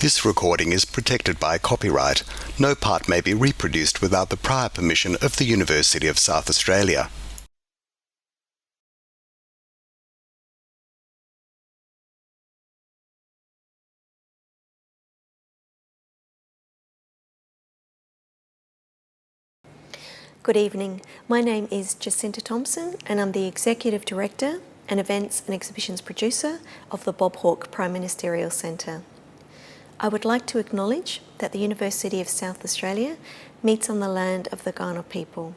This recording is protected by copyright. No part may be reproduced without the prior permission of the University of South Australia. Good evening. My name is Jacinta Thompson and I'm the Executive Director and Events and Exhibitions Producer of the Bob Hawke Prime Ministerial Centre. I would like to acknowledge that the University of South Australia meets on the land of the Kaurna people.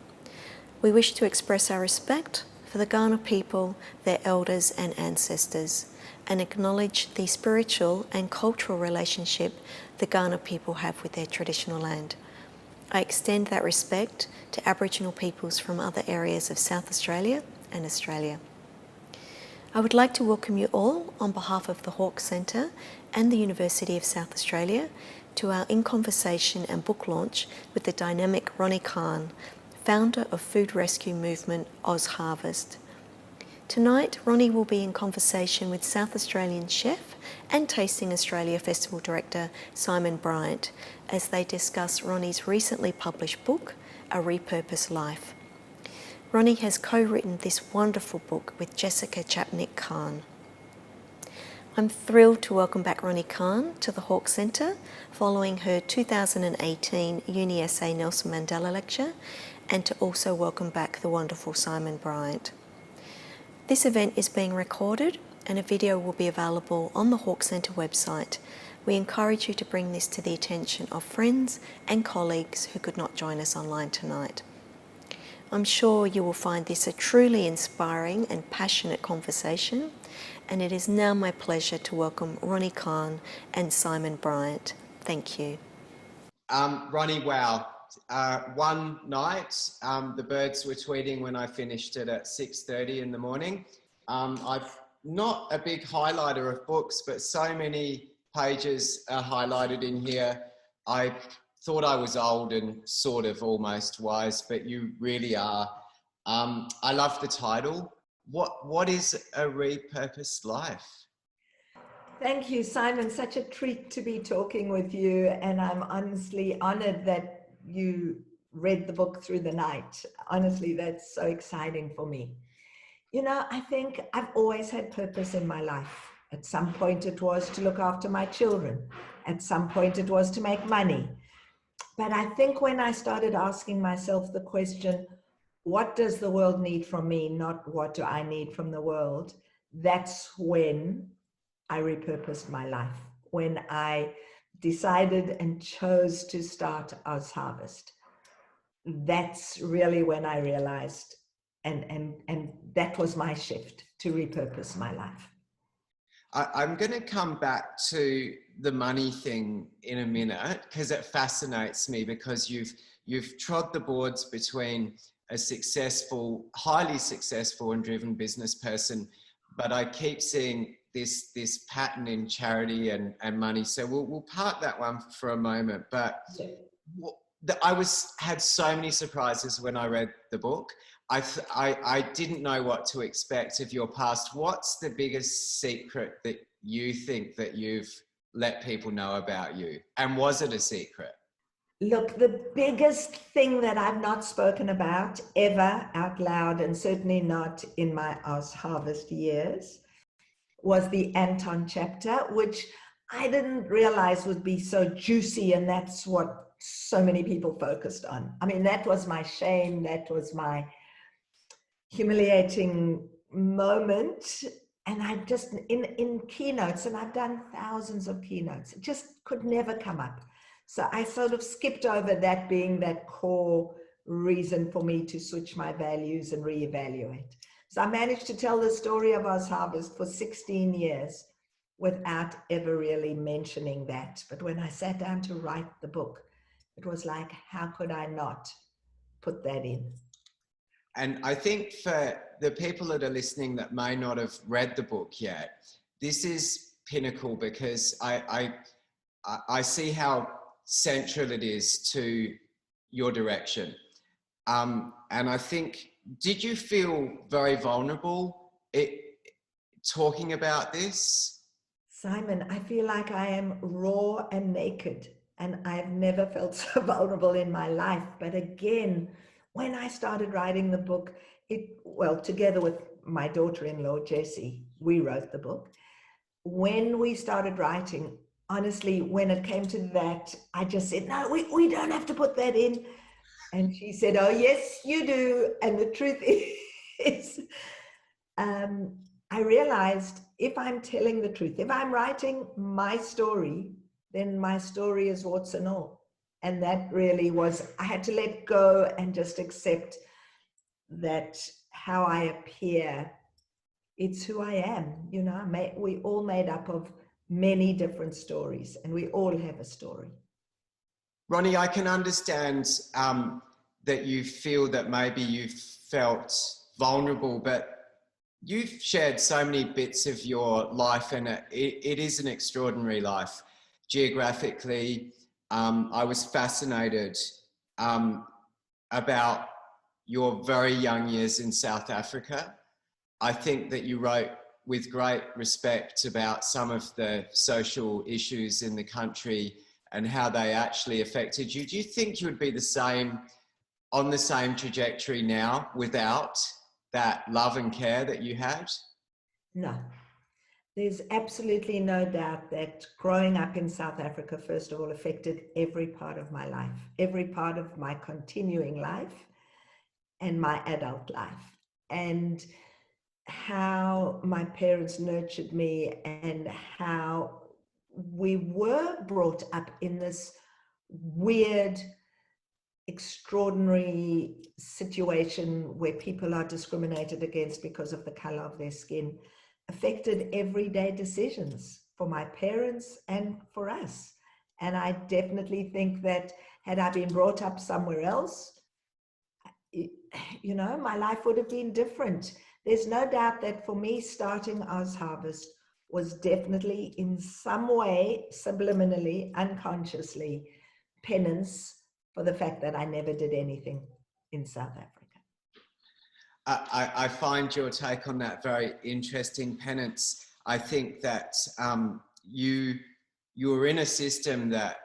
We wish to express our respect for the Kaurna people, their elders and ancestors, and acknowledge the spiritual and cultural relationship the Kaurna people have with their traditional land. I extend that respect to Aboriginal peoples from other areas of South Australia and Australia. I would like to welcome you all on behalf of the Hawke Centre and the University of South Australia to our In Conversation and book launch with the dynamic Ronni Kahn, founder of food rescue movement OzHarvest. Tonight, Ronni will be in conversation with South Australian chef and Tasting Australia Festival Director Simon Bryant as they discuss Ronni's recently published book, A Repurposed Life. Ronni has co-written this wonderful book with Jessica Chapnik Kahn. I'm thrilled to welcome back Ronni Kahn to the Hawke Centre following her 2018 UniSA Nelson Mandela Lecture, and to also welcome back the wonderful Simon Bryant. This event is being recorded and a video will be available on the Hawke Centre website. We encourage you to bring this to the attention of friends and colleagues who could not join us online tonight. I'm sure you will find this a truly inspiring and passionate conversation, and it is now my pleasure to welcome Ronni Kahn and Simon Bryant. Thank you. Ronni, wow. One night, the birds were tweeting when I finished it at 6:30 in the morning. I'm not a big highlighter of books, but so many pages are highlighted in here. I thought I was old and sort of almost wise, but you really are. I love the title. What is A Repurposed Life? Thank you, Simon. Such a treat to be talking with you, and I'm honestly honored that you read the book through the night. Honestly, that's so exciting for me. You know, I think I've always had purpose in my life. At some point it was to look after my children. At some point it was to make money. But I think when I started asking myself the question, what does the world need from me, not what do I need from the world, that's when I repurposed my life, when I decided and chose to start OzHarvest. That's really when I realized, and that was my shift to repurpose my life. I'm going to come back to the money thing in a minute because it fascinates me, because you've trod the boards between a successful, highly successful and driven business person, but I keep seeing this pattern in charity and money. So we'll park that one for a moment. But had so many surprises when I read the book. I didn't know what to expect of your past. What's the biggest secret that you think that you've let people know about you? And was it a secret? Look, the biggest thing that I've not spoken about ever out loud, and certainly not in my OzHarvest years, was the Untitled Chapter, which I didn't realize would be so juicy, and that's what so many people focused on. I mean, that was my shame, that was my humiliating moment. And I just, in keynotes, and I've done thousands of keynotes, it just could never come up. So I sort of skipped over that being that core reason for me to switch my values and reevaluate. So I managed to tell the story of OzHarvest for 16 years without ever really mentioning that. But when I sat down to write the book, it was like, how could I not put that in? And I think for the people that are listening that may not have read the book yet, this is pinnacle, because I see how central it is to your direction. And I think, did you feel very vulnerable talking about this? Simon, I feel like I am raw and naked, and I've never felt so vulnerable in my life. But again, when I started writing the book, together with my daughter-in-law, Jessie, we wrote the book. When we started writing, honestly, when it came to that, I just said, no, we don't have to put that in. And she said, oh, yes, you do. And the truth is, I realized if I'm telling the truth, if I'm writing my story, then my story is warts and all. And that really was, I had to let go and just accept that how I appear, it's who I am. You know, we all made up of many different stories, and we all have a story. Ronni, I can understand that you feel that maybe you felt vulnerable, but you've shared so many bits of your life, and it is an extraordinary life. Geographically, I was fascinated about your very young years in South Africa. I think that you wrote with great respect about some of the social issues in the country and how they actually affected you. Do you think you would be on the same trajectory now without that love and care that you had? No, there's absolutely no doubt that growing up in South Africa, first of all, affected every part of my life, every part of my continuing life and my adult life. And how my parents nurtured me and how we were brought up in this weird, extraordinary situation where people are discriminated against because of the color of their skin affected everyday decisions for my parents and for us. And I definitely think that had I been brought up somewhere else, you know, my life would have been different. There's no doubt that for me, starting OzHarvest was definitely in some way, subliminally, unconsciously, penance for the fact that I never did anything in South Africa. I find your take on that very interesting, penance. I think that you were in a system that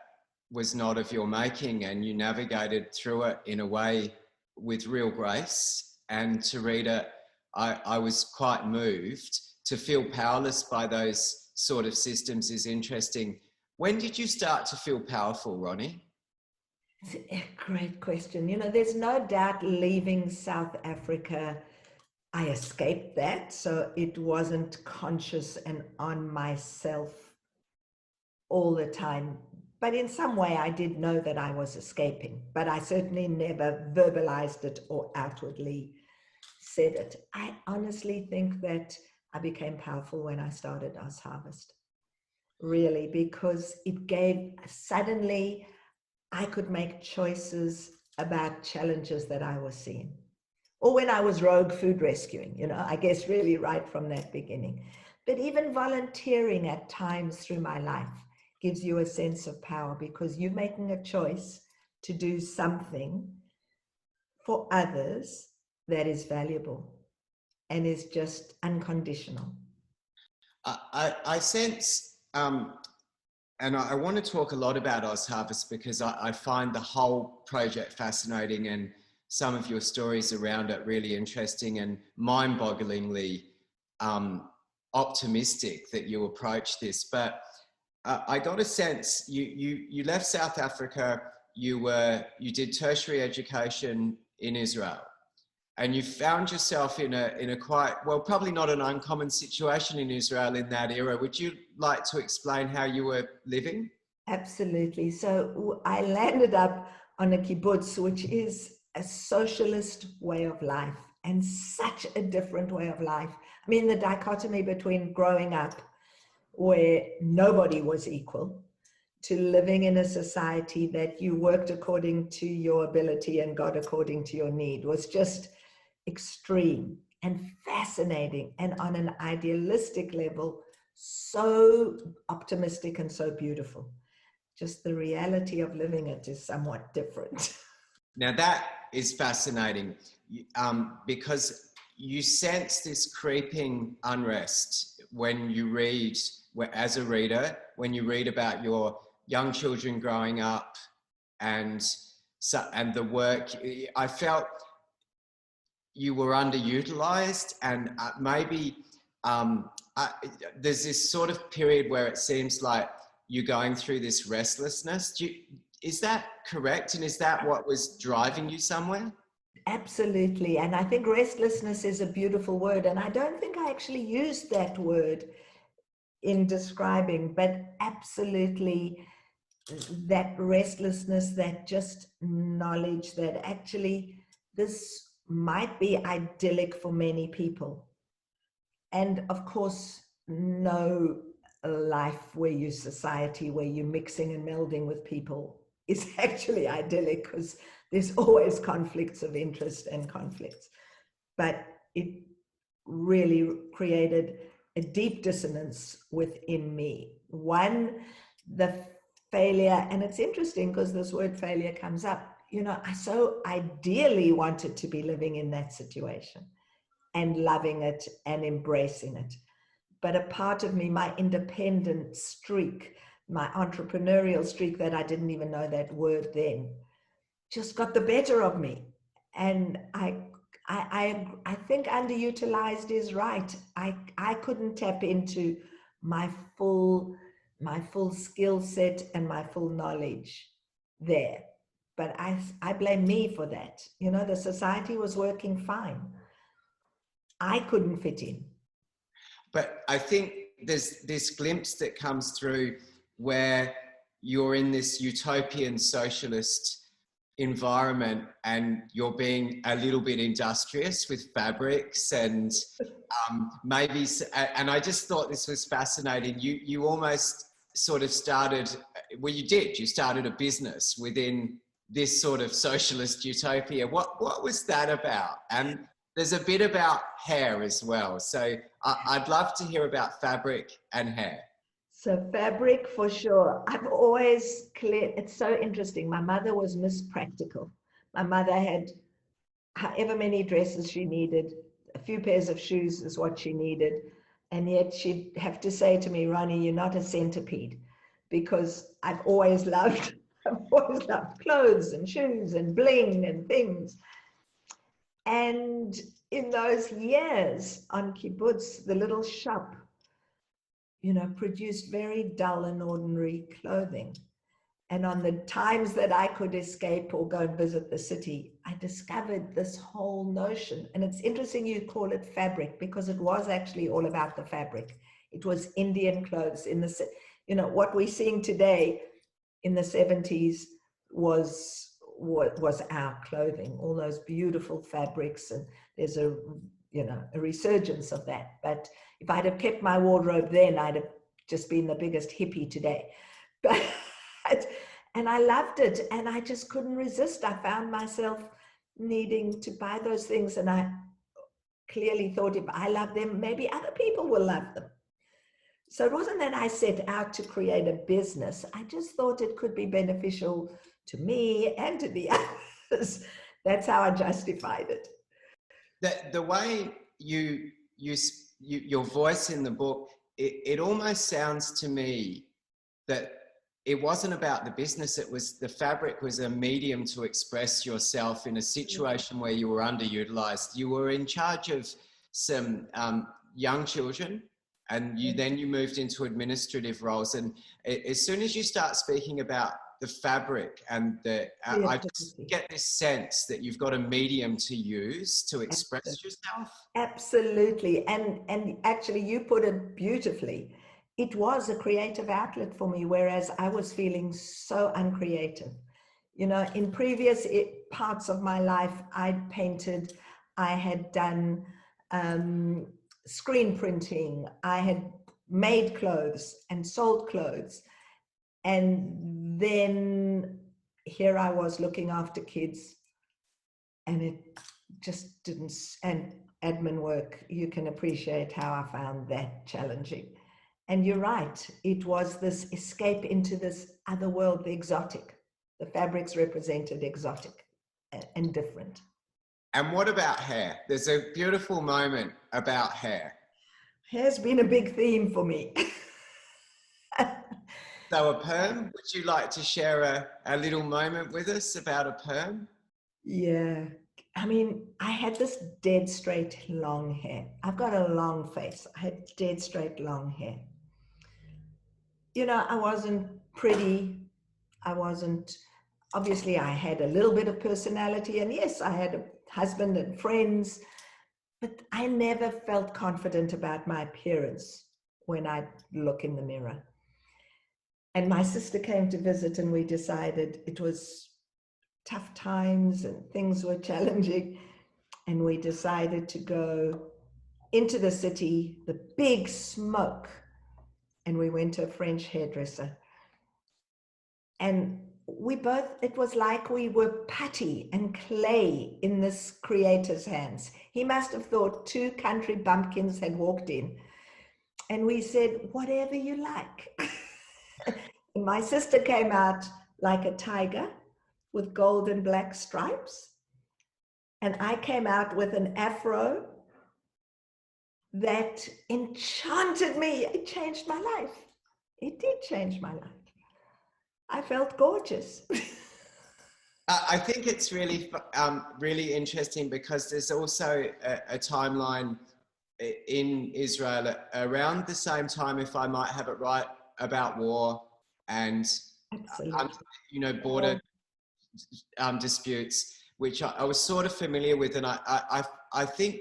was not of your making, and you navigated through it in a way with real grace. And to read it, I was quite moved. To feel powerless by those sort of systems is interesting. When did you start to feel powerful, Ronni? It's a great question. You know, there's no doubt leaving South Africa, I escaped that. So it wasn't conscious and on myself all the time. But in some way, I did know that I was escaping, but I certainly never verbalized it or outwardly said it. I honestly think that I became powerful when I started OzHarvest, really, because it gave, suddenly I could make choices about challenges that I was seeing. Or when I was rogue food rescuing, you know, I guess really right from that beginning. But even volunteering at times through my life gives you a sense of power, because you're making a choice to do something for others that is valuable and is just unconditional. I sense, and I want to talk a lot about OzHarvest because I find the whole project fascinating and some of your stories around it really interesting and mind-bogglingly optimistic that you approach this. But I got a sense you left South Africa, you did tertiary education in Israel, and you found yourself in a quite, well, probably not an uncommon situation in Israel in that era. Would you like to explain how you were living? Absolutely. So I landed up on a kibbutz, which is a socialist way of life, and such a different way of life. I mean, the dichotomy between growing up where nobody was equal to living in a society that you worked according to your ability and got according to your need was just extreme and fascinating, and on an idealistic level, so optimistic and so beautiful. Just the reality of living it is somewhat different. Now that is fascinating because you sense this creeping unrest when you read, as a reader, when you read about your young children growing up and the work. I felt you were underutilized, and maybe there's this sort of period where it seems like you're going through this restlessness. Is that correct? And is that what was driving you somewhere? Absolutely. And I think restlessness is a beautiful word. And I don't think I actually used that word in describing, but absolutely that restlessness, that just knowledge that actually this might be idyllic for many people. And of course, no life where you're society, where you're mixing and melding with people is actually idyllic, because there's always conflicts of interest and conflicts. But it really created a deep dissonance within me. One, the failure, and it's interesting because this word failure comes up. You know, I so ideally wanted to be living in that situation and loving it and embracing it. But a part of me, my independent streak, my entrepreneurial streak, that I didn't even know that word then, just got the better of me. And I think underutilized is right. I couldn't tap into my full skill set and my full knowledge there. But I blame me for that. You know, the society was working fine. I couldn't fit in. But I think there's this glimpse that comes through where you're in this utopian socialist environment and you're being a little bit industrious with fabrics and maybe, and I just thought this was fascinating. You almost sort of started, well, you started a business within this sort of socialist utopia. What was that about? And there's a bit about hair as well. So I'd love to hear about fabric and hair. So fabric for sure. I've always clear. It's so interesting. My mother was Miss Practical. My mother had however many dresses she needed. A few pairs of shoes is what she needed. And yet she'd have to say to me, Ronni, you're not a centipede, because I've always loved clothes and shoes and bling and things. And in those years on kibbutz, the little shop, you know, produced very dull and ordinary clothing. And on the times that I could escape or go and visit the city, I discovered this whole notion. And it's interesting you call it fabric, because it was actually all about the fabric. It was Indian clothes in the, you know, what we're seeing today in the 70s was our clothing, all those beautiful fabrics. And there's a resurgence of that. But if I'd have kept my wardrobe then, I'd have just been the biggest hippie today. But, and I loved it, and I just couldn't resist. I found myself needing to buy those things, and I clearly thought, if I love them, maybe other people will love them. So it wasn't that I set out to create a business. I just thought it could be beneficial to me and to the others. That's how I justified it. The way your voice in the book, it almost sounds to me that it wasn't about the business. It was, the fabric was a medium to express yourself in a situation where you were underutilized. You were in charge of some young children, and you moved into administrative roles. And as soon as you start speaking about the fabric and I just get this sense that you've got a medium to use to express yourself. Absolutely. And actually you put it beautifully. It was a creative outlet for me, whereas I was feeling so uncreative. You know, in previous parts of my life, I'd painted, I had done screen printing, I had made clothes and sold clothes. And then here I was looking after kids, and it just didn't, and admin work, you can appreciate how I found that challenging. And you're right, it was this escape into this other world, the exotic. The fabrics represented exotic and different. And what about hair? There's a beautiful moment about hair. Hair's been a big theme for me. So a perm, would you like to share a little moment with us about a perm? Yeah. I mean, I had this dead straight long hair. I've got a long face. I had dead straight long hair. You know, I wasn't pretty. Obviously I had a little bit of personality, and yes, I had a husband and friends, but I never felt confident about my appearance when I look in the mirror. And my sister came to visit, and we decided it was tough times and things were challenging. And we decided to go into the city, the big smoke. And we went to a French hairdresser. And it was like we were putty and clay in this creator's hands. He must have thought 2 country bumpkins had walked in. And we said, whatever you like. And my sister came out like a tiger with gold and black stripes. And I came out with an afro that enchanted me. It changed my life. It did change my life. I felt gorgeous. I think it's really, really interesting because there's also a timeline in Israel around the same time, if I might have it right, about war and border disputes, which I was sort of familiar with, and I think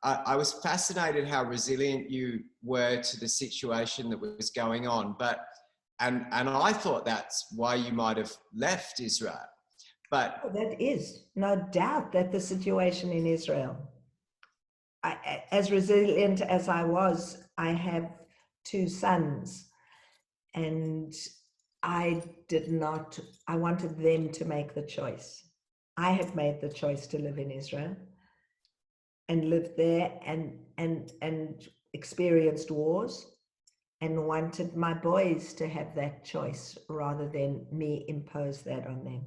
I was fascinated how resilient you were to the situation that was going on. And I thought that's why you might have left Israel. But that is no doubt that the situation in Israel, as resilient as I was, I have 2 sons, and I wanted them to make the choice. I have made the choice to live in Israel and lived there and experienced wars, and wanted my boys to have that choice rather than me impose that on them.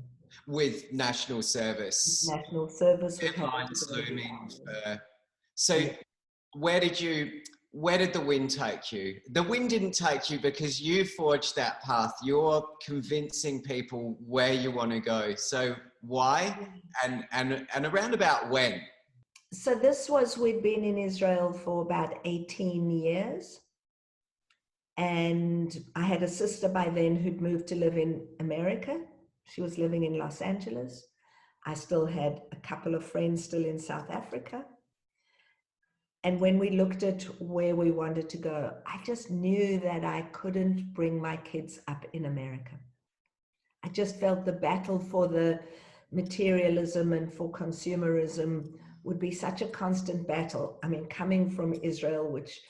With national service. National service. Deadlines looming. So yeah. Where did the wind take you? The wind didn't take you because you forged that path. You're convincing people where you want to go. So why? And around about when? So we'd been in Israel for about 18 years. And I had a sister by then who'd moved to live in America. She was living in Los Angeles. I still had a couple of friends still in South Africa. And when we looked at where we wanted to go, I just knew that I couldn't bring my kids up in America. I just felt the battle for the materialism and for consumerism would be such a constant battle. I mean, coming from Israel, which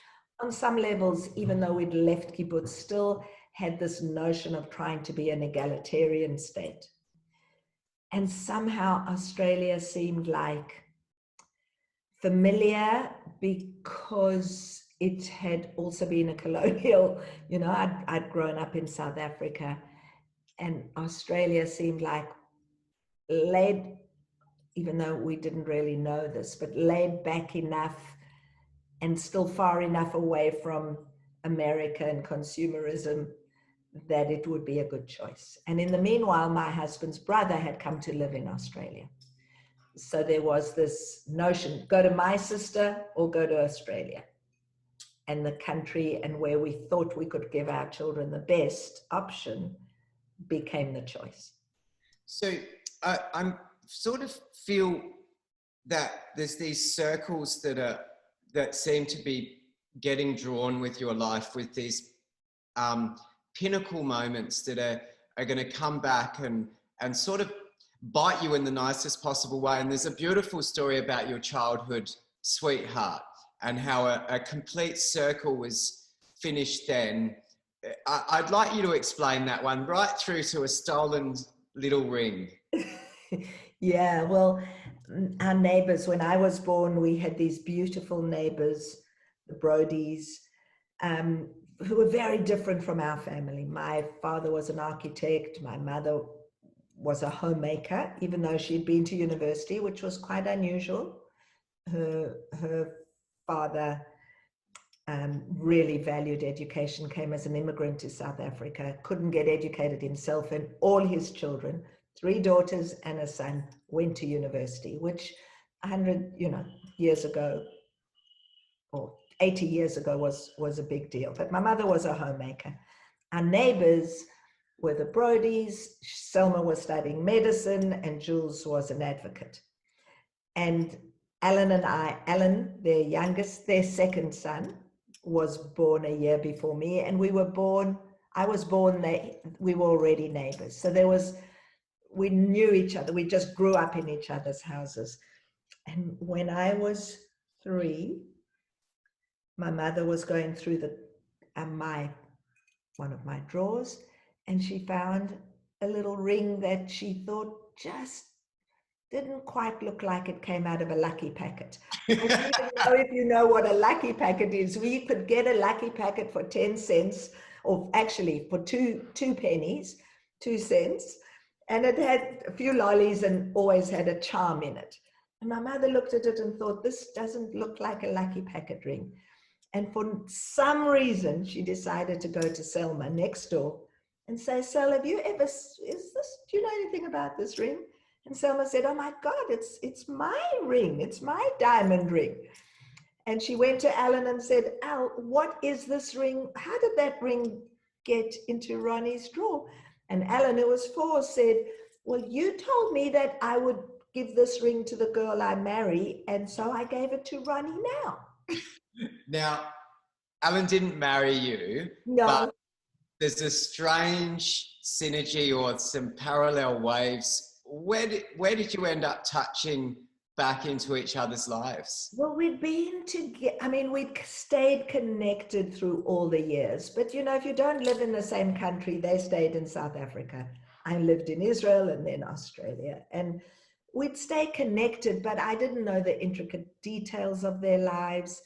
on some levels, even though we'd left kibbutz, still had this notion of trying to be an egalitarian state. And somehow Australia seemed like familiar because it had also been a colonial, I'd grown up in South Africa, and Australia seemed like laid, even though we didn't really know this, but laid back enough and still far enough away from America and consumerism that it would be a good choice. And in the meanwhile, my husband's brother had come to live in Australia. So there was this notion, go to my sister or go to Australia. And the country and where we thought we could give our children the best option became the choice. So I'm sort of feel that there's these circles that seem to be getting drawn with your life, with these pinnacle moments that are going to come back and sort of bite you in the nicest possible way. And there's a beautiful story about your childhood sweetheart and how a complete circle was finished then. I'd like you to explain that one right through to a stolen little ring. Yeah, well, our neighbors, when I was born, we had these beautiful neighbors, the Brodies, who were very different from our family. My father was an architect. My mother was a homemaker, even though she'd been to university, which was quite unusual. Her father really valued education, came as an immigrant to South Africa, couldn't get educated himself, and all his children, 3 daughters and a son, went to university, which 100 years ago or 80 years ago was a big deal. But my mother was a homemaker. Our neighbors were the Brodies. Selma was studying medicine and Jules was an advocate. And Alan, their youngest, their second son, was born a year before me, and we were born we were already neighbors. So we knew each other. We just grew up in each other's houses. And when I was 3, my mother was going through one of my drawers, and she found a little ring that she thought just didn't quite look like it came out of a lucky packet. I don't even know if you know what a lucky packet is. We could get a lucky packet for 10 cents, or actually for two pennies, 2 cents, and it had a few lollies and always had a charm in it. And my mother looked at it and thought, this doesn't look like a lucky packet ring. And for some reason, she decided to go to Selma next door and say, Sel, do you know anything about this ring? And Selma said, oh my God, it's my ring. It's my diamond ring. And she went to Alan and said, Al, what is this ring? How did that ring get into Ronnie's drawer? And Alan, who was 4, said, well, you told me that I would give this ring to the girl I marry, and so I gave it to Ronnie now. Now, Alan didn't marry you, No. but there's a strange synergy or some parallel waves. Where did you end up touching back into each other's lives? Well, we'd been together. I mean, we'd stayed connected through all the years. But, if you don't live in the same country, they stayed in South Africa. I lived in Israel and then Australia. And we'd stay connected, but I didn't know the intricate details of their lives.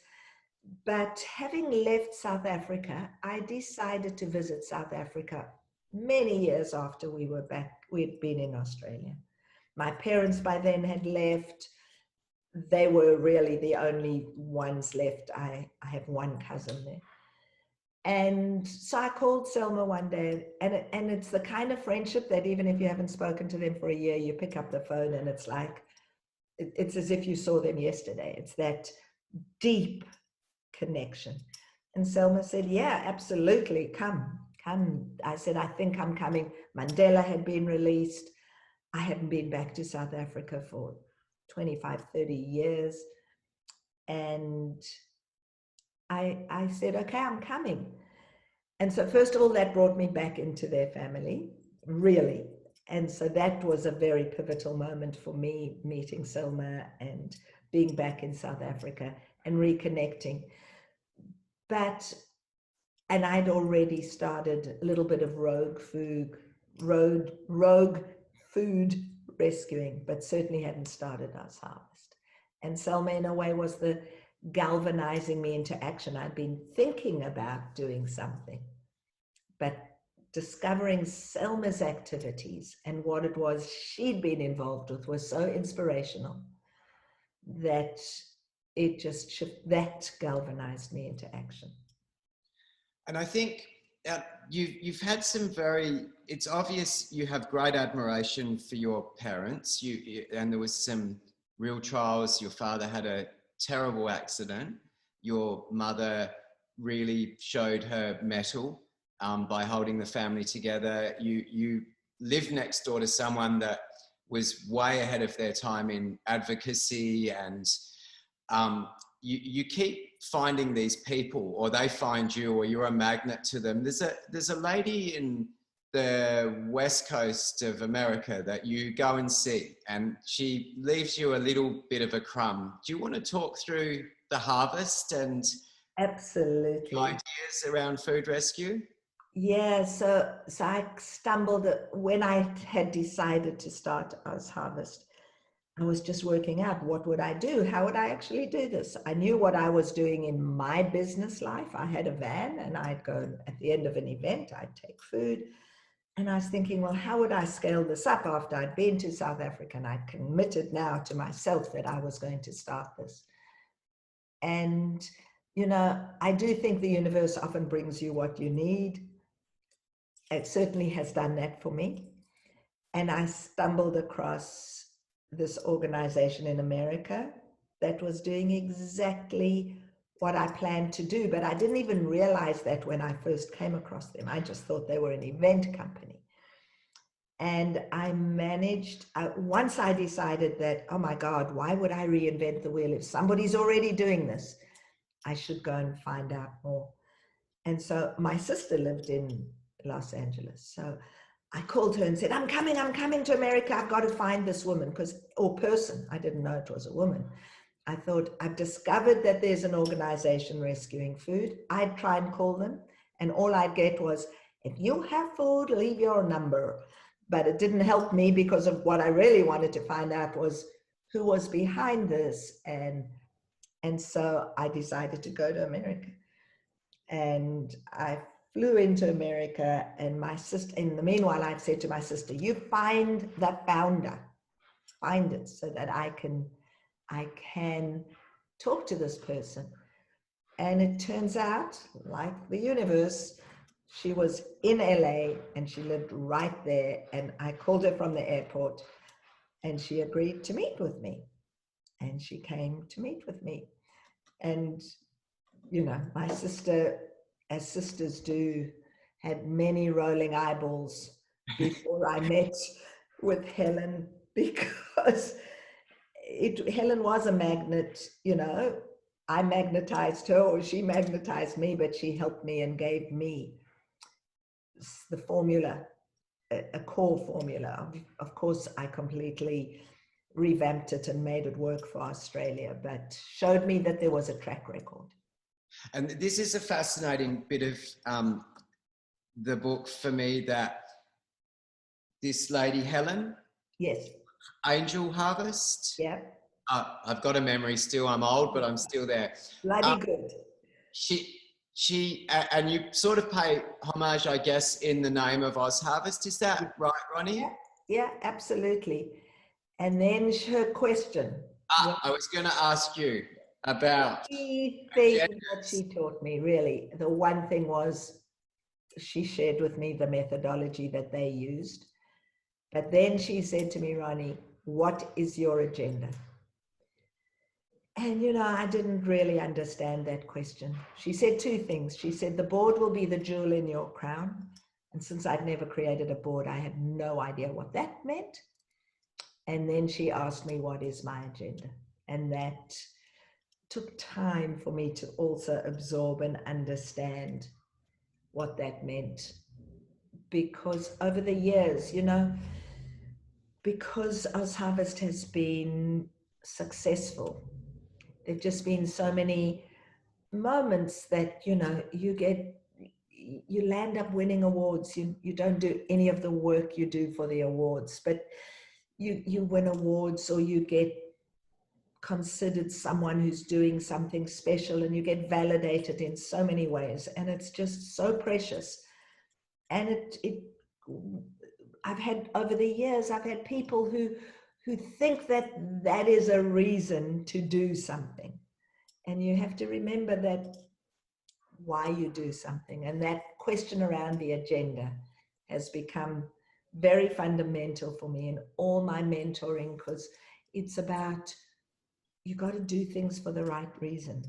But having left South Africa, I decided to visit South Africa many years after we were back. We'd been in Australia. My parents by then had left. They were really the only ones left. I have one cousin there. And so I called Selma one day, and it's the kind of friendship that even if you haven't spoken to them for a year, you pick up the phone and it's like, it's as if you saw them yesterday. It's that deep connection. And Selma said, yeah, absolutely, come. I said, I think I'm coming. Mandela had been released. I hadn't been back to South Africa for 25, 30 years. And I said, okay, I'm coming. And so first of all, that brought me back into their family, really. And so that was a very pivotal moment for me, meeting Selma and being back in South Africa and reconnecting. And I'd already started a little bit of rogue food rescuing, but certainly hadn't started OzHarvest. And Selma, in a way, was the galvanizing me into action. I'd been thinking about doing something, but discovering Selma's activities and what it was she'd been involved with was so inspirational that that galvanized me into action. And I think you've had some it's obvious you have great admiration for your parents. And there was some real trials. Your father had a terrible accident. Your mother really showed her mettle by holding the family together. You lived next door to someone that was way ahead of their time in advocacy, and you keep finding these people, or they find you, or you're a magnet to them. There's a lady in the West Coast of America that you go and see, and she leaves you a little bit of a crumb. Do you want to talk through the harvest and absolutely ideas around food rescue? Yeah, so I stumbled when I had decided to start OzHarvest. I was just working out, what would I do? How would I actually do this? I knew what I was doing in my business life. I had a van, and I'd go at the end of an event, I'd take food. And I was thinking, well, how would I scale this up after I'd been to South Africa and I'd committed now to myself that I was going to start this. And, you know, I do think the universe often brings you what you need. It certainly has done that for me. And I stumbled across this organization in America that was doing exactly what I planned to do, but I didn't even realize that when I first came across them. I just thought they were an event company. And I managed, once I decided that, oh my God, why would I reinvent the wheel? If somebody's already doing this, I should go and find out more. And so my sister lived in Los Angeles. So I called her and said, I'm coming to America. I've got to find this woman, or person. I didn't know it was a woman. I thought, I've discovered that there's an organization rescuing food. I'd try and call them, and all I'd get was, if you have food, leave your number. But it didn't help me, because of what I really wanted to find out was who was behind this. And so I decided to go to America. And I flew into America, and my sister, in the meanwhile, I'd said to my sister, you find the founder, find it so that I can talk to this person. And it turns out, like the universe, she was in LA and she lived right there. And I called her from the airport and she agreed to meet with me. And she came to meet with me. And, you know, my sister, as sisters do, had many rolling eyeballs before I met with Helen, because Helen was a magnet, you know. I magnetized her, or she magnetized me, but she helped me and gave me the formula, a core formula. Of course, I completely revamped it and made it work for Australia, but showed me that there was a track record. And this is a fascinating bit of the book for me, that this lady, Helen. Yes. Angel Harvest. Yeah. I've got a memory still. I'm old, but I'm still there. Bloody good. She, and you sort of pay homage, I guess, in the name of OzHarvest. Is that right, Ronni? Yeah, absolutely. And then her question. I was going to ask you about the thing that she taught me, really. The one thing was, she shared with me the methodology that they used. But then she said to me, Ronni, what is your agenda? And, you know, I didn't really understand that question. She said two things. She said, the board will be the jewel in your crown. And since I'd never created a board, I had no idea what that meant. And then she asked me, what is my agenda? And that took time for me to also absorb and understand what that meant. Because over the years, you know, because OzHarvest has been successful, there've just been so many moments that, you know, you land up winning awards. You don't do any of the work you do for the awards, but you win awards, or you get considered someone who's doing something special, and you get validated in so many ways, and it's just so precious. And I've had, over the years, I've had people who think that is a reason to do something. And you have to remember that why you do something. And that question around the agenda has become very fundamental for me in all my mentoring, because it's about, you got to do things for the right reason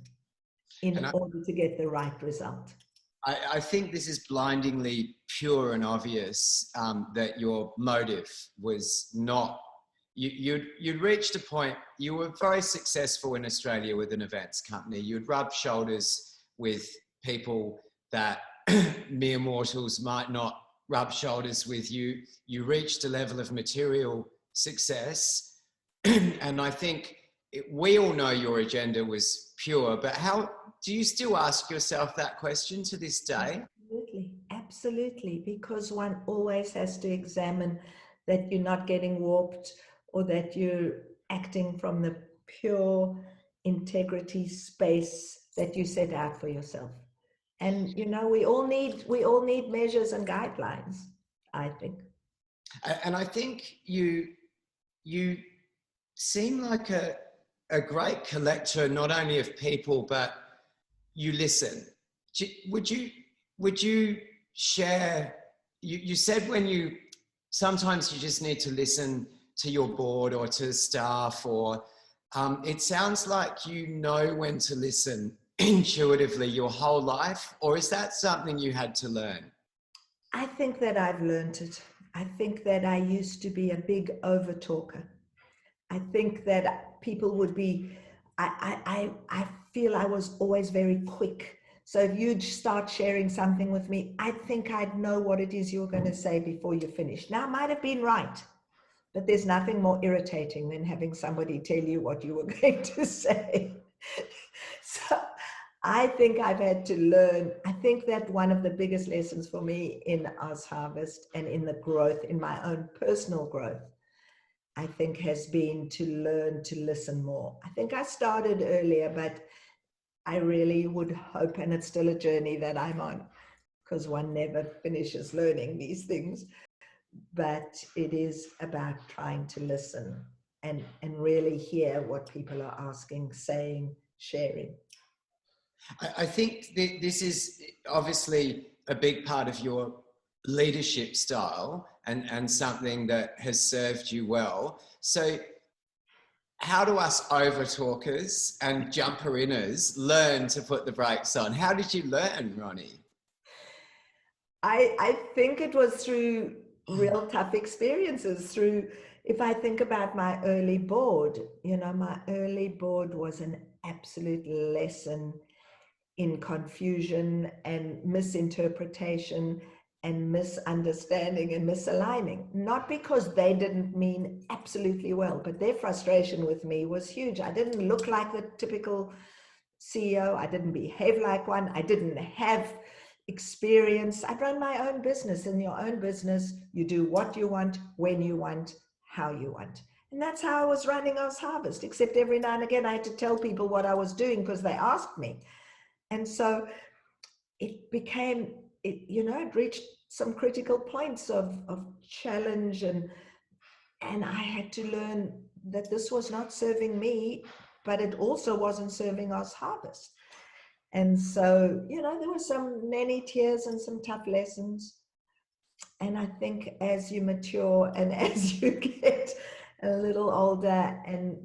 in order to get the right result. I think this is blindingly pure and obvious, that your motive was not, you'd reached a point, you were very successful in Australia with an events company. You'd rub shoulders with people that mere mortals might not rub shoulders with. You reached a level of material success. And I think we all know your agenda was pure, but how do you still ask yourself that question to this day? Absolutely, because one always has to examine that you're not getting warped, or that you're acting from the pure integrity space that you set out for yourself. And, you know, we all need measures and guidelines. I think. And I think you seem like a great collector, not only of people, but you listen. Would you share, you said sometimes you just need to listen to your board or to staff, or it sounds like you know when to listen intuitively your whole life, or is that something you had to learn? I think that I've learned it. I think that I used to be a big over talker. I think that people would be, I feel I was always very quick. So if you'd start sharing something with me, I think I'd know what it is you were going to say before you finish. Now, I might have been right, but there's nothing more irritating than having somebody tell you what you were going to say. So I think I've had to learn. I think that one of the biggest lessons for me in OzHarvest and in the growth, in my own personal growth, I think has been to learn to listen more. I think I started earlier, but I really would hope, and it's still a journey that I'm on, because one never finishes learning these things, but it is about trying to listen and really hear what people are asking, saying, sharing. I think this is obviously a big part of your leadership style and something that has served you well. So how do us over talkers and jumper inners learn to put the brakes on? How did you learn, Ronni? I think it was through real tough experiences, through, if I think about my early board, my early board was an absolute lesson in confusion and misinterpretation and misunderstanding and misaligning, not because they didn't mean absolutely well, but their frustration with me was huge. I didn't look like the typical CEO. I didn't behave like one. I didn't have experience. I run my own business. In your own business, you do what you want, when you want, how you want. And that's how I was running OzHarvest, except every now and again I had to tell people what I was doing because they asked me. And so it became, it reached some critical points of challenge, and I had to learn that this was not serving me, but it also wasn't serving OzHarvest. And so, there were many tears and some tough lessons. And I think as you mature and as you get a little older and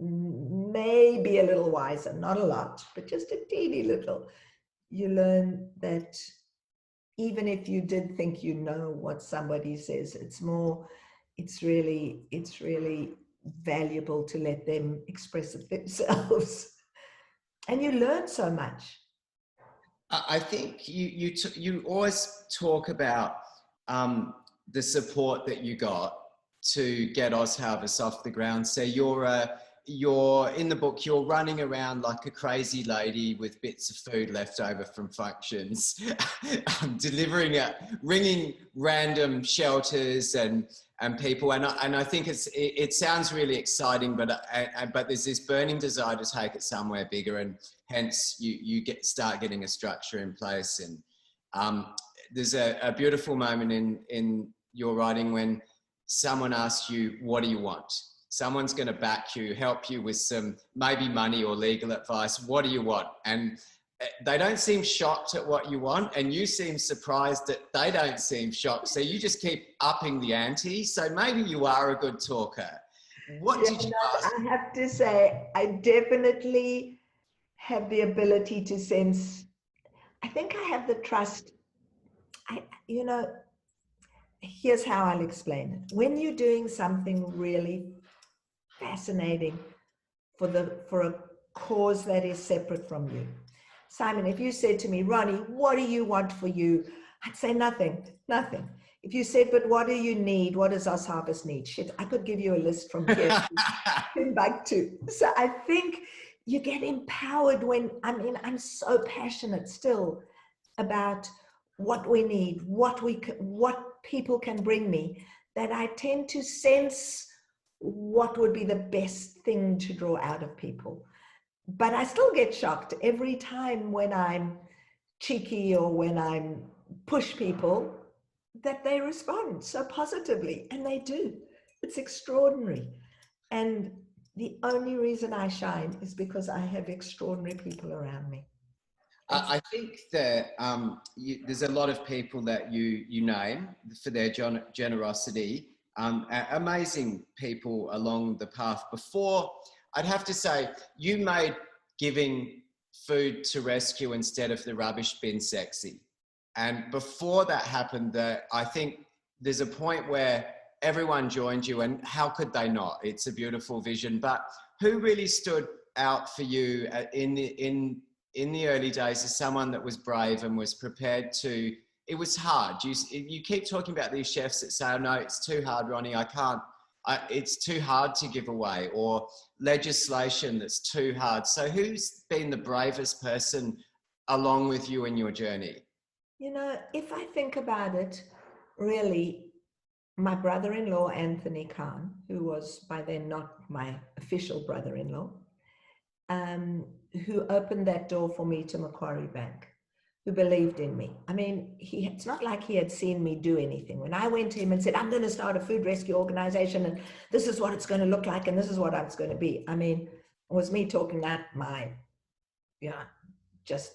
maybe a little wiser, not a lot, but just a teeny little, you learn that even if you did think you know what somebody says, it's really valuable to let them express it themselves. And you learn so much. I think you always talk about the support that you got to get OzHarvest off the ground. So you're in the book, you're running around like a crazy lady with bits of food left over from functions, ringing random shelters and people. And I think it sounds really exciting, but there's this burning desire to take it somewhere bigger, and hence you start getting a structure in place. And there's a beautiful moment in your writing when someone asks you, what do you want? Someone's going to back you, help you with some maybe money or legal advice. What do you want? And they don't seem shocked at what you want, and you seem surprised that they don't seem shocked. So you just keep upping the ante. So maybe you are a good talker. What did you ask? I have to say, I definitely have the ability to sense. I think I have the trust. Here's how I'll explain it. When you're doing something really fascinating for a cause that is separate from you. Simon, if you said to me, Ronni, what do you want for you? I'd say nothing. If you said, but what do you need? What does OzHarvest need? Shit, I could give you a list from here to Timbuktu. So I think you get empowered when, I'm so passionate still about what we need, what people can bring me, that I tend to sense what would be the best thing to draw out of people. But I still get shocked every time when I'm cheeky or when I'm push people. that they respond so positively, and they do. It's extraordinary. And the only reason I shine is because I have extraordinary people around me. I think that there's a lot of people that you name for their generosity, amazing people along the path. Before, I'd have to say, you made giving food to rescue instead of the rubbish bin sexy. And before that happened, I think there's a point where everyone joined you, and how could they not? It's a beautiful vision. But who really stood out for you in the early days as someone that was brave and was prepared to? It was hard. You keep talking about these chefs that say, oh, no, it's too hard, Ronni, I can't. It's too hard to give away, or legislation that's too hard. So who's been the bravest person along with you in your journey? You know, if I think about it, really, my brother-in-law, Anthony Kahn, who was by then not my official brother-in-law, who opened that door for me to Macquarie Bank, who believed in me. I mean, it's not like he had seen me do anything. When I went to him and said, I'm going to start a food rescue organization, and this is what it's going to look like, and this is what it's going to be. I mean, it was me talking out my, just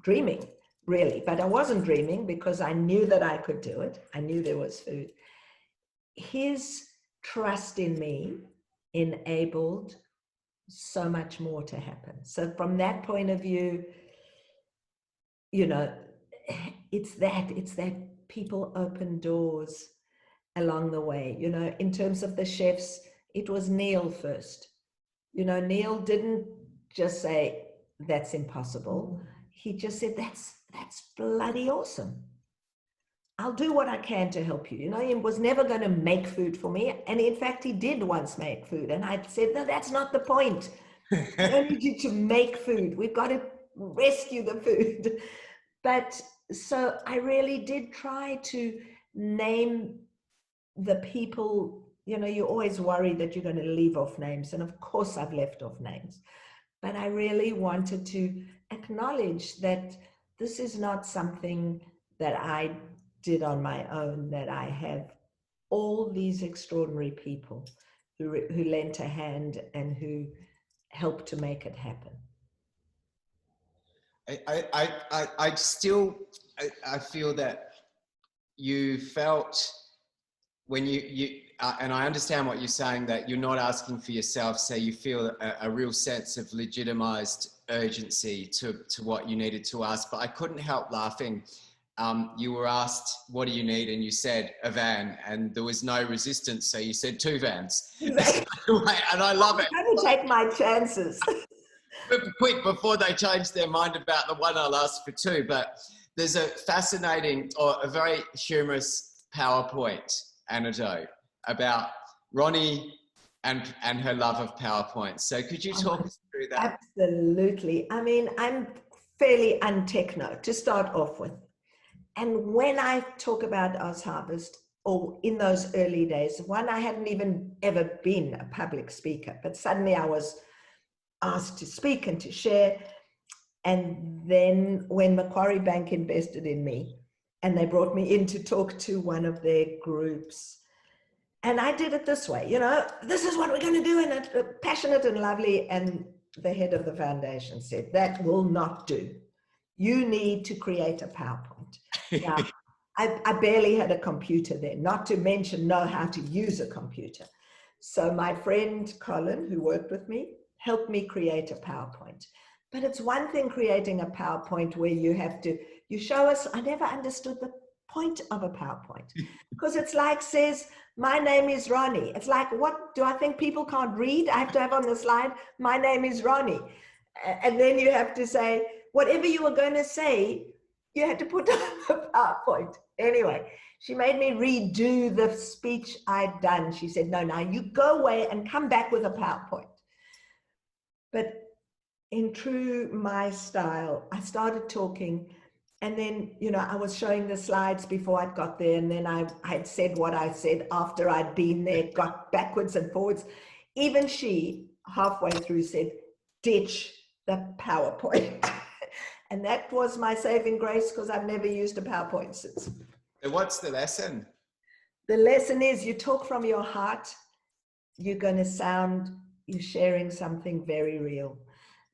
dreaming, really. But I wasn't dreaming because I knew that I could do it. I knew there was food. His trust in me enabled so much more to happen. So from that point of view, it's that people open doors along the way. In terms of the chefs, it was Neil first. Neil didn't just say, that's impossible. He just said, that's bloody awesome. I'll do what I can to help you. He was never going to make food for me. And in fact, he did once make food. And I said, no, that's not the point. I don't need you to make food. We've got to rescue the food. But so I really did try to name the people. You always worry that you're going to leave off names. And of course, I've left off names. But I really wanted to acknowledge that this is not something that I did on my own, that I have all these extraordinary people who lent a hand and who helped to make it happen. I feel that you felt when you and I understand what you're saying, that you're not asking for yourself, so you feel a real sense of legitimized urgency to what you needed to ask. But I couldn't help laughing. You were asked, what do you need? And you said, a van, and there was no resistance. So you said 2 vans. Exactly. And I love it. I'm going to take my chances. But quick, before they change their mind about the one, I'll ask for 2. But there's a fascinating, or a very humorous PowerPoint anecdote about Ronni and her love of PowerPoint. So could you talk us through that? Absolutely. I mean, I'm fairly untechno to start off with. And when I talk about OzHarvest, or in those early days, I hadn't even ever been a public speaker, but suddenly I was asked to speak and to share. And then when Macquarie Bank invested in me, and they brought me in to talk to one of their groups, and I did it this way, this is what we're going to do, and it's passionate and lovely. And the head of the foundation said, that will not do. You need to create a PowerPoint. Now, I barely had a computer then, not to mention know how to use a computer. So my friend Colin, who worked with me, helped me create a PowerPoint. But it's one thing creating a PowerPoint where you show us. I never understood the point of a PowerPoint, because it's like says, my name is Ronni. It's like, what do I think people can't read? I have to have on the slide, my name is Ronni. And then you have to say, whatever you were going to say, you had to put on the PowerPoint. Anyway, she made me redo the speech I'd done. She said, no, now you go away and come back with a PowerPoint. But in true my style, I started talking, and then, I was showing the slides before I'd got there, and then I'd said what I said after I'd been there, got backwards and forwards. Even she, halfway through, said, ditch the PowerPoint. And that was my saving grace, because I've never used a PowerPoint since. So what's the lesson? The lesson is you talk from your heart, you're sharing something very real.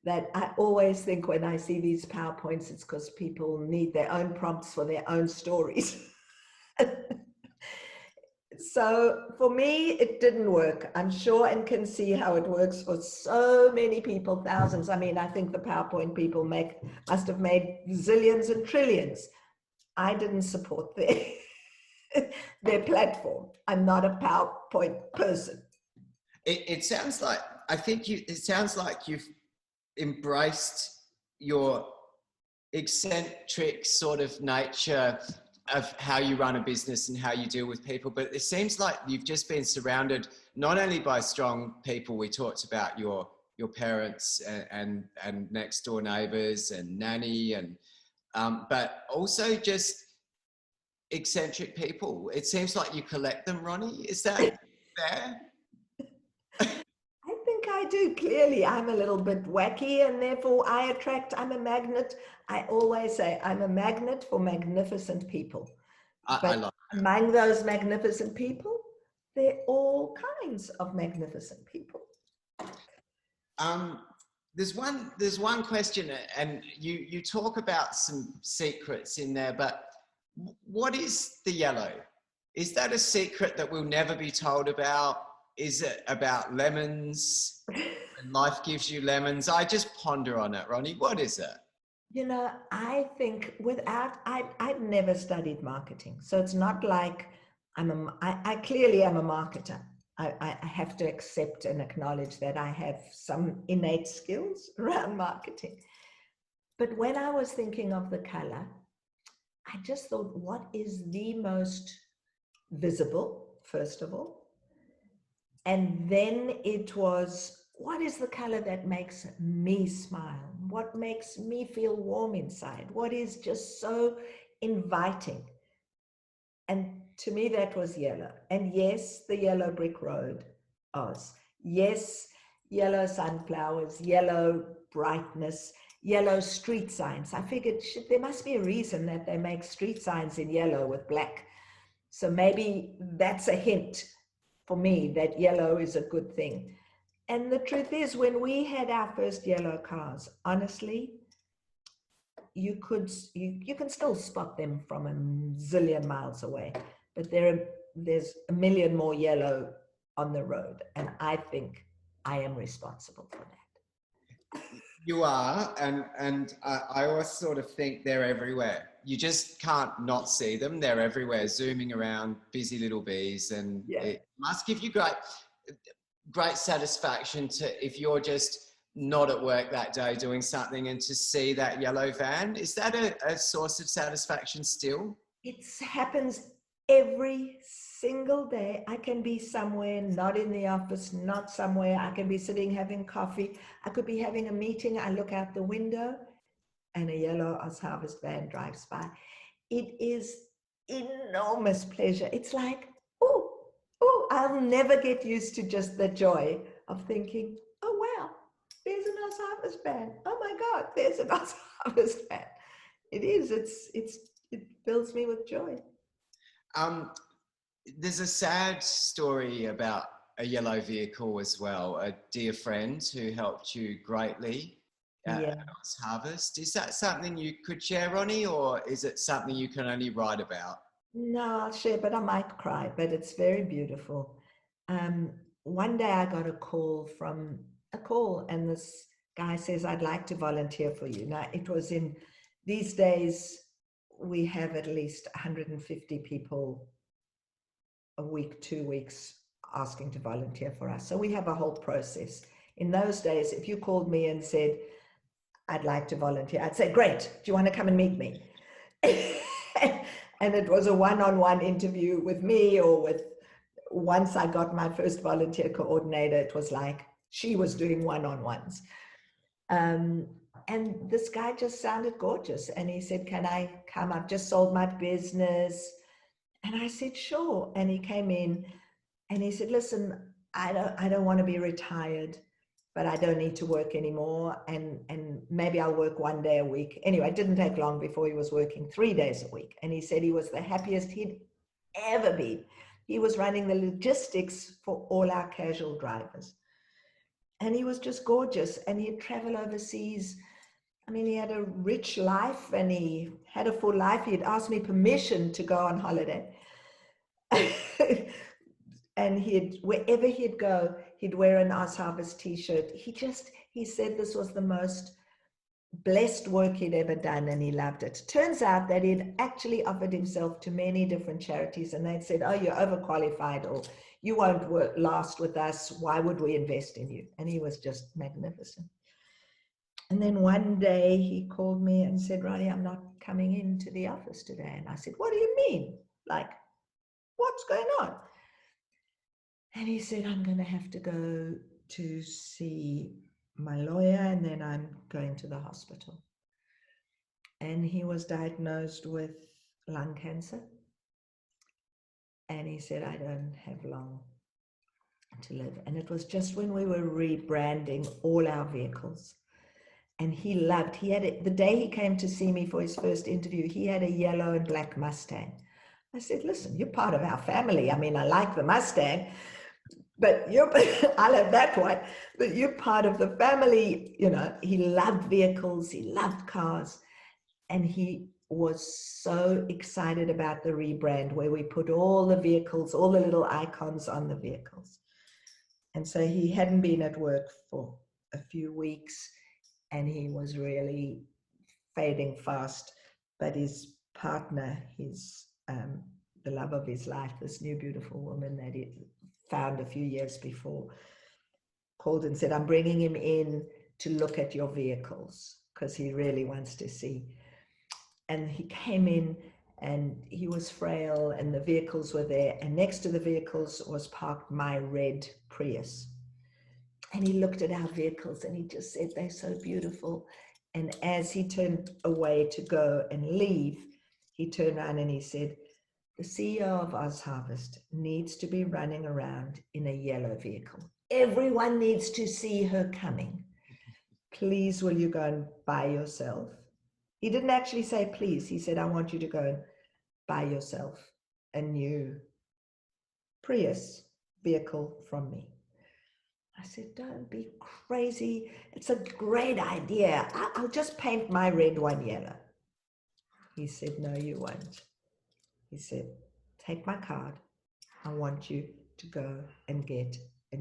That I always think when I see these PowerPoints, it's because people need their own prompts for their own stories. So for me, it didn't work. I'm sure and can see how it works for so many people, thousands. I mean, I think the PowerPoint people must have made zillions and trillions. I didn't support their platform. I'm not a PowerPoint person. It sounds like, it sounds like you've embraced your eccentric sort of nature of how you run a business and how you deal with people, but it seems like you've just been surrounded not only by strong people. We talked about your parents and next door neighbors and nanny, and but also just eccentric people. It seems like you collect them, Ronni. Is that fair? I think I do. Clearly, I'm a little bit wacky, and therefore I'm a magnet. I always say I'm a magnet for magnificent people. I like that. Among those magnificent people, there are all kinds of magnificent people. There's one question, and you talk about some secrets in there, but what is the yellow? Is that a secret that we'll never be told about? Is it about lemons and life gives you lemons? I just ponder on it, Ronni. What is it? You know, I think I've never studied marketing. So it's not like I clearly am a marketer. I have to accept and acknowledge that I have some innate skills around marketing. But when I was thinking of the color, I just thought, what is the most visible, first of all? And then it was, what is the color that makes me smile? What makes me feel warm inside? What is just so inviting? And to me, that was yellow. And yes, the yellow brick road, Oz. Yes, yellow sunflowers, yellow brightness, yellow street signs. I figured there must be a reason that they make street signs in yellow with black. So maybe that's a hint for me that yellow is a good thing. And the truth is, when we had our first yellow cars, honestly, you can still spot them from a zillion miles away, but there's a million more yellow on the road, and I think I am responsible for that. You are, and I always sort of think they're everywhere. You just can't not see them. They're everywhere, zooming around, busy little bees, and It must give you great satisfaction if you're just not at work that day doing something and to see that yellow van. Is that a source of satisfaction still? It happens every single day. I can be somewhere, not in the office, not somewhere. I can be sitting having coffee. I could be having a meeting. I look out the window and a yellow OzHarvest van drives by. It is enormous pleasure. It's like, oh, I'll never get used to just the joy of thinking, oh, wow, there's an OzHarvest van. Oh my God, there's an OzHarvest van. It fills me with joy. There's a sad story about a yellow vehicle as well. A dear friend who helped you greatly at OzHarvest. Is that something you could share, Ronni, or is it something you can only write about? No, I'll share, but I might cry, but it's very beautiful. One day I got a call, and this guy says, I'd like to volunteer for you. Now, it was in these days, we have at least 150 people a week, 2 weeks asking to volunteer for us. So we have a whole process. In those days, if you called me and said, I'd like to volunteer, I'd say, great, do you want to come and meet me? And it was a one-on-one interview with me, or once I got my first volunteer coordinator, it was like she was doing one-on-ones. And this guy just sounded gorgeous. And he said, can I come? I've just sold my business. And I said, sure. And he came in and he said, listen, I don't want to be retired. but I don't need to work anymore. And maybe I'll work 1 day a week. Anyway, it didn't take long before he was working 3 days a week. And he said he was the happiest he'd ever been. He was running the logistics for all our casual drivers. And he was just gorgeous. And he'd travel overseas. I mean, he had a rich life and he had a full life. He'd asked me permission to go on holiday. And wherever he'd go, he'd wear an OzHarvest t-shirt. He said this was the most blessed work he'd ever done, and he loved it. Turns out that he'd actually offered himself to many different charities, and they'd said, oh, you're overqualified, or you won't last with us. Why would we invest in you? And he was just magnificent. And then one day he called me and said, Ronni, I'm not coming into the office today. And I said, what do you mean? Like, what's going on? And he said, I'm going to have to go to see my lawyer, and then I'm going to the hospital. And he was diagnosed with lung cancer. And he said, I don't have long to live. And it was just when we were rebranding all our vehicles. And he had it. The day he came to see me for his first interview, he had a yellow and black Mustang. I said, listen, you're part of our family. I mean, I like the Mustang, but I'll have that one, but you're part of the family. You know, he loved vehicles, he loved cars, and he was so excited about the rebrand where we put all the vehicles, all the little icons on the vehicles. And so he hadn't been at work for a few weeks, and he was really fading fast, but his partner, the love of his life, this new beautiful woman that he found a few years before, called and said, I'm bringing him in to look at your vehicles because he really wants to see. And he came in and he was frail and the vehicles were there, and next to the vehicles was parked my red Prius. And he looked at our vehicles and he just said, they're so beautiful. And as he turned away to go and leave, he turned around and he said, the CEO of OzHarvest needs to be running around in a yellow vehicle. Everyone needs to see her coming. Please, will you go and buy yourself? He didn't actually say please. He said, I want you to go and buy yourself a new Prius vehicle from me. I said, don't be crazy. It's a great idea. I'll just paint my red one yellow. He said, no, you won't. He said, take my card. I want you to go and get a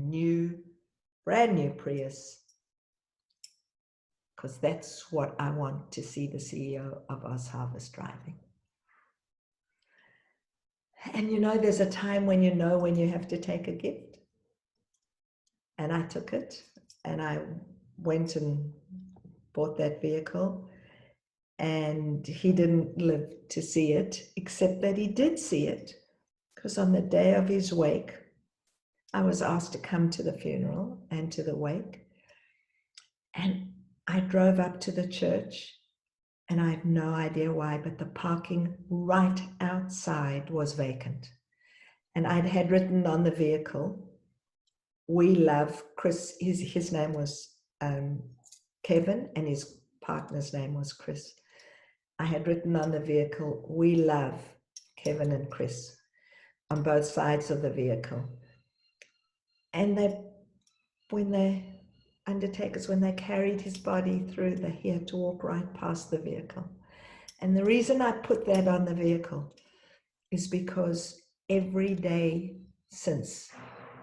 brand new Prius, because that's what I want to see the CEO of OzHarvest driving. And you know, there's a time when you know when you have to take a gift. And I took it and I went and bought that vehicle. And he didn't live to see it, except that he did see it, because on the day of his wake, I was asked to come to the funeral and to the wake. And I drove up to the church, and I have no idea why, but the parking right outside was vacant. And I'd had written on the vehicle, we love Chris. His name was Kevin, and his partner's name was Chris. I had written on the vehicle, we love Kevin and Chris, on both sides of the vehicle. And when the undertakers, when they carried his body through, he had to walk right past the vehicle. And the reason I put that on the vehicle is because every day since,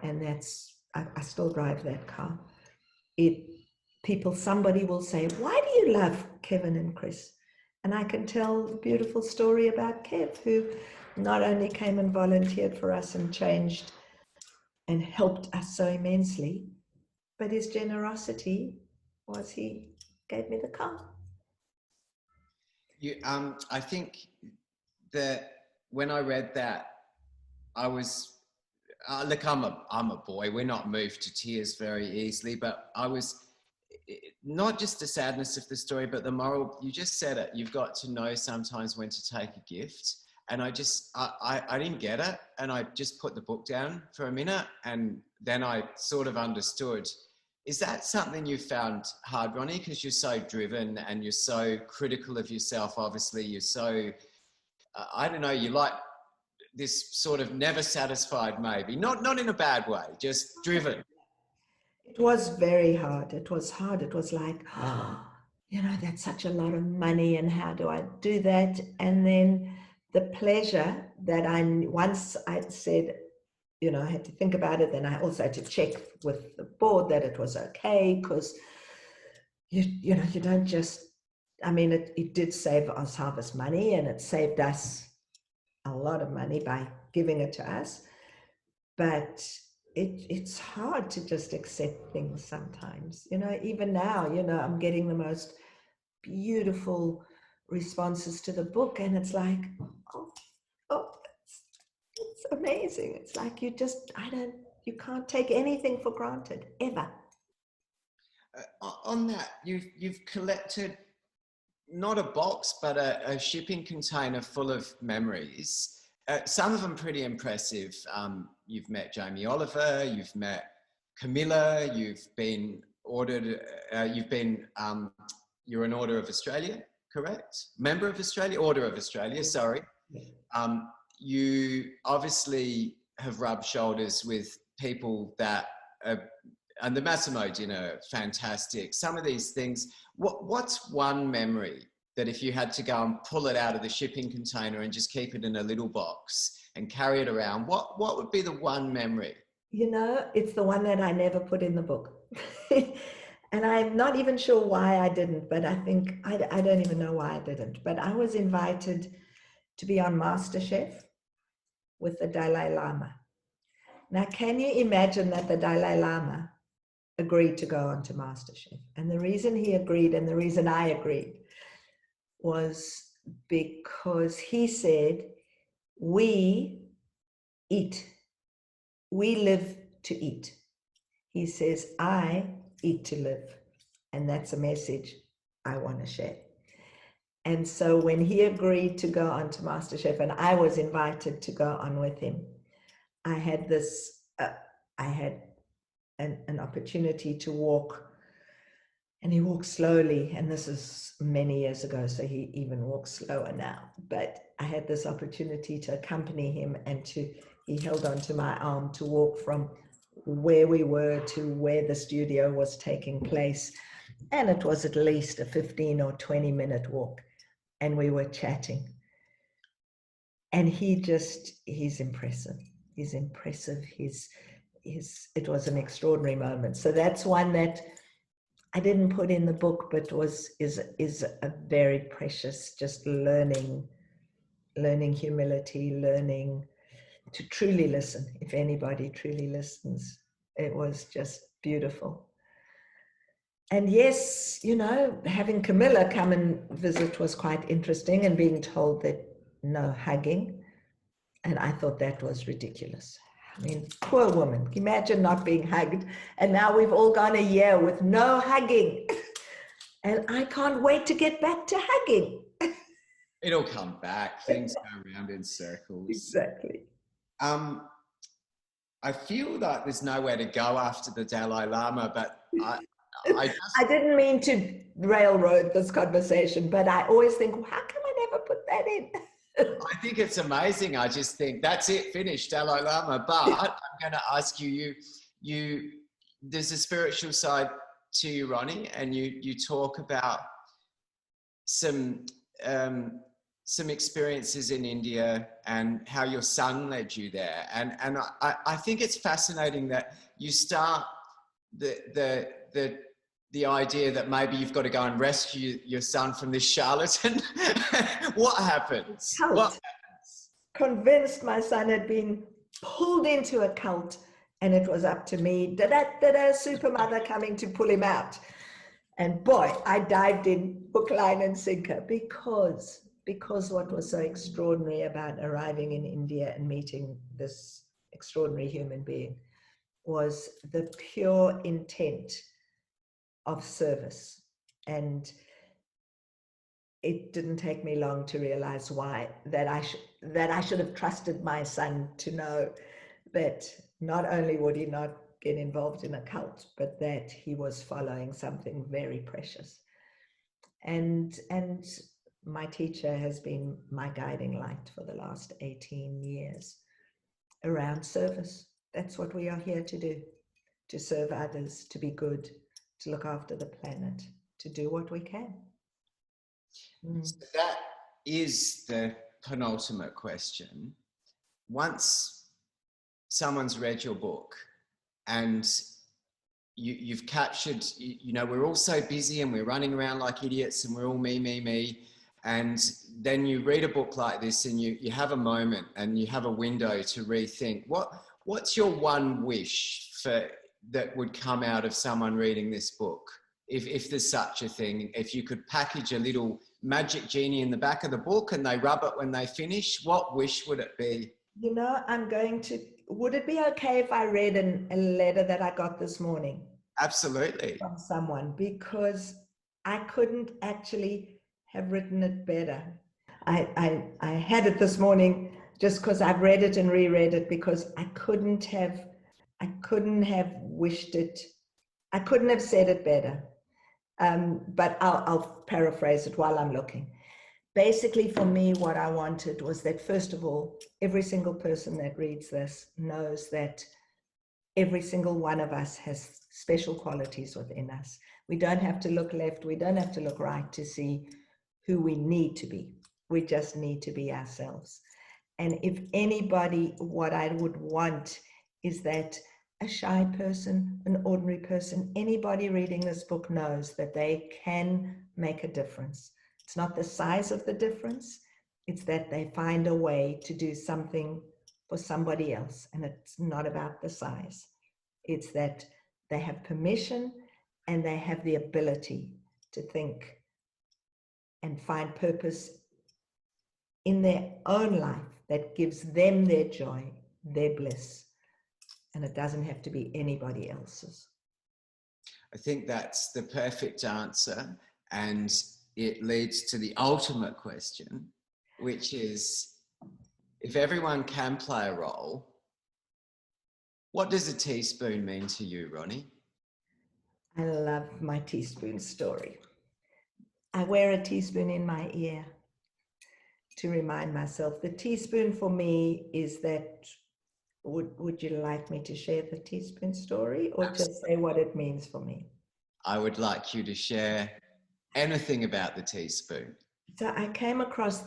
and I still drive that car, somebody will say, why do you love Kevin and Chris? And I can tell a beautiful story about Kev, who not only came and volunteered for us and changed and helped us so immensely, but his generosity was he gave me the car. I think that when I read that, I was, look, I'm a boy. We're not moved to tears very easily, but I was, not just the sadness of the story, but the moral. You just said it. You've got to know sometimes when to take a gift. And I didn't get it. And I just put the book down for a minute. And then I sort of understood Is that something you found hard, Ronni? Because you're so driven and you're so critical of yourself. Obviously, you're so, I don't know, you like this sort of never satisfied, maybe. Not in a bad way, just driven. It was very hard. It was hard. It was like, oh, you know, that's such a lot of money, and how do I do that? And then the pleasure that once I'd said, you know, I had to think about it. Then I also had to check with the board that it was okay, because you know, you don't just, I mean, it did save OzHarvest money, and it saved us a lot of money by giving it to us. But it's hard to just accept things sometimes. You know, even now, you know, I'm getting the most beautiful responses to the book, and it's like, oh, it's amazing. It's like you can't take anything for granted, ever. On that, you've collected not a box, but a shipping container full of memories. Some of them pretty impressive. You've met Jamie Oliver, you've met Camilla, you've been ordered, you're an Order of Australia, correct? Member of Australia, Order of Australia, sorry. You obviously have rubbed shoulders with people that are, and the Massimo dinner, fantastic. Some of these things, what's one memory that if you had to go and pull it out of the shipping container and just keep it in a little box and carry it around, what would be the one memory? You know, it's the one that I never put in the book. And I'm not even sure why I didn't, but I think, I don't even know why I didn't. But I was invited to be on MasterChef with the Dalai Lama. Now, can you imagine that the Dalai Lama agreed to go on to MasterChef? And the reason he agreed, and the reason I agreed, was because he said, we eat. We live to eat. He says, I eat to live. And that's a message I want to share. And so when he agreed to go on to MasterChef, and I was invited to go on with him, I had this, I had an opportunity to walk, and he walked slowly, and this is many years ago, so he even walks slower now, but I had this opportunity to accompany him, and he held onto my arm to walk from where we were to where the studio was taking place, and it was at least a 15 or 20-minute walk, and we were chatting, and he's impressive. He's impressive. It was an extraordinary moment. So that's one that I didn't put in the book, but is a very precious, just learning humility, learning to truly listen. If anybody truly listens, it was just beautiful. And yes, you know, having Camilla come and visit was quite interesting, and being told that no hugging. And I thought that was ridiculous. I mean, poor woman. Imagine not being hugged. And now we've all gone a year with no hugging. And I can't wait to get back to hugging. It'll come back. Things go around in circles. Exactly. I feel like there's nowhere to go after the Dalai Lama, but I didn't mean to railroad this conversation, but I always think, well, how come I never put that in? I think it's amazing. I just think that's it, finished, Dalai Lama. But I'm going to ask you, there's a spiritual side to you, Ronni, and you talk about some experiences in India and how your son led you there. And I think it's fascinating that you start the idea that maybe you've got to go and rescue your son from this charlatan. What happens? Cult. What happens? Convinced my son had been pulled into a cult, and it was up to me, super mother coming to pull him out. And boy, I dived in hook, line and sinker, because what was so extraordinary about arriving in India and meeting this extraordinary human being was the pure intent of service. And it didn't take me long to realize why, that I should have trusted my son to know that not only would he not get involved in a cult, but that he was following something very precious. And my teacher has been my guiding light for the last 18 years around service. That's what we are here to do, to serve others, to be good, to look after the planet, to do what we can. So that is the penultimate question. Once someone's read your book and you've captured, you know, we're all so busy and we're running around like idiots and we're all me. And then you read a book like this and you have a moment and you have a window to rethink. What's your one wish that would come out of someone reading this book? If there's such a thing, if you could package a little magic genie in the back of the book and they rub it when they finish, what wish would it be? You know, would it be okay if I read a letter that I got this morning? Absolutely. From someone, because I couldn't actually have written it better. I had it this morning just because I've read it and reread it, because I couldn't have wished it. I couldn't have said it better. But I'll paraphrase it while I'm looking. Basically, for me, what I wanted was that, first of all, every single person that reads this knows that every single one of us has special qualities within us. We don't have to look left, we don't have to look right to see who we need to be. We just need to be ourselves. And if anybody, what I would want is that a shy person, an ordinary person, anybody reading this book knows that they can make a difference. It's not the size of the difference, it's that they find a way to do something for somebody else. And it's not about the size. It's that they have permission and they have the ability to think and find purpose in their own life that gives them their joy, their bliss. And it doesn't have to be anybody else's. I think that's the perfect answer. And it leads to the ultimate question, which is, if everyone can play a role, what does a teaspoon mean to you, Ronni? I love my teaspoon story. I wear a teaspoon in my ear to remind myself. The teaspoon for me is that, would you like me to share the teaspoon story, or Absolutely. just say what it means for me? I would like you to share anything about the teaspoon. So I came across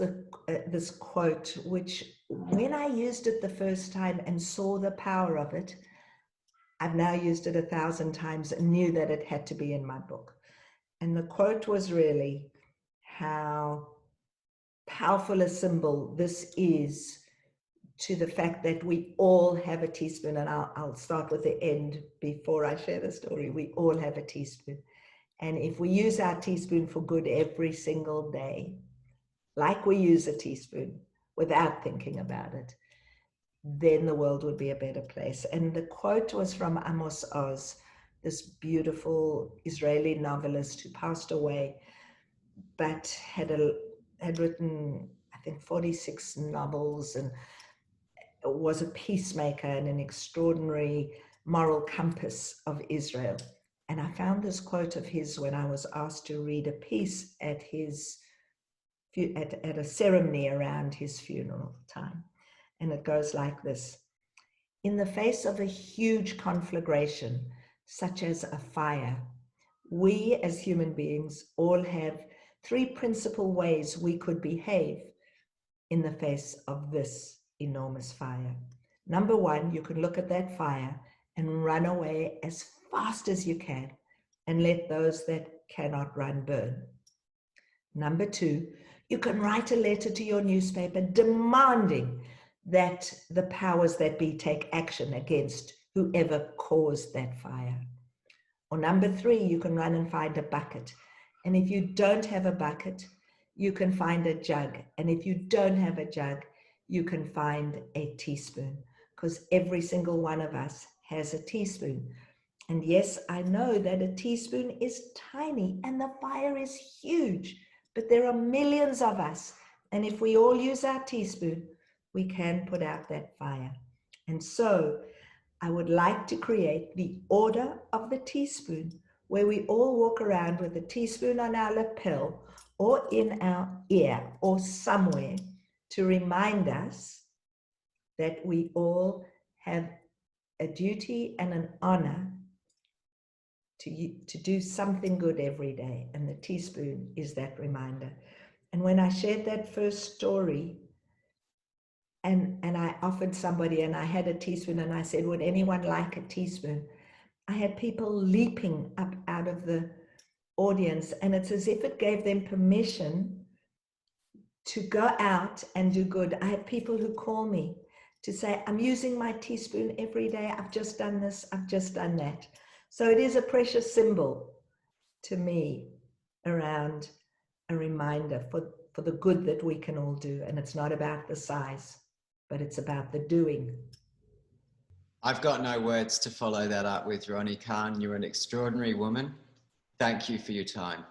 this quote, which when I used it the first time and saw the power of it, I've now used it 1,000 times and knew that it had to be in my book. And the quote was really how powerful a symbol this is to the fact that we all have a teaspoon. And I'll start with the end before I share the story. We all have a teaspoon. And if we use our teaspoon for good every single day, like we use a teaspoon without thinking about it, then the world would be a better place. And the quote was from Amos Oz, this beautiful Israeli novelist who passed away, but had written, I think, 46 novels, and was a peacemaker and an extraordinary moral compass of Israel. And I found this quote of his when I was asked to read a piece at a ceremony around his funeral time. And it goes like this: in the face of a huge conflagration, such as a fire, we as human beings all have 3 principal ways we could behave in the face of this enormous fire. Number 1, you can look at that fire and run away as fast as you can and let those that cannot run burn. Number 2, you can write a letter to your newspaper demanding that the powers that be take action against whoever caused that fire. Or number 3, you can run and find a bucket. And if you don't have a bucket, you can find a jug. And if you don't have a jug, you can find a teaspoon, because every single one of us has a teaspoon. And yes, I know that a teaspoon is tiny and the fire is huge, but there are millions of us. And if we all use our teaspoon, we can put out that fire. And so I would like to create the order of the teaspoon, where we all walk around with a teaspoon on our lapel or in our ear or somewhere to remind us that we all have a duty and an honor to do something good every day. And the teaspoon is that reminder. And when I shared that first story, and I offered somebody, and I had a teaspoon, and I said, would anyone like a teaspoon? I had people leaping up out of the audience, and it's as if it gave them permission to go out and do good. I have people who call me to say, I'm using my teaspoon every day. I've just done this, I've just done that. So it is a precious symbol to me around a reminder for the good that we can all do. And it's not about the size, but it's about the doing. I've got no words to follow that up with, Ronni Kahn. You're an extraordinary woman. Thank you for your time.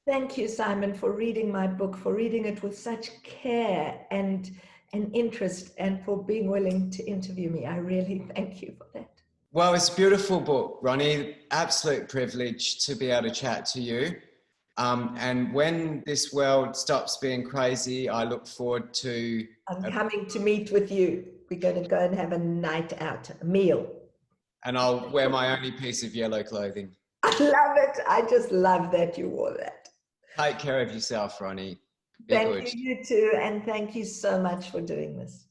Thank you, Simon, for reading my book, for reading it with such care and interest, and for being willing to interview me. I really thank you for that. Well, it's a beautiful book, Ronni. Absolute privilege to be able to chat to you. And when this world stops being crazy, I look forward to... I'm coming to meet with you. We're going to go and have a night out, a meal. And I'll wear my only piece of yellow clothing. I love it. I just love that you wore that. Take care of yourself, Ronni. Be Thank good. you, you too. And thank you so much for doing this.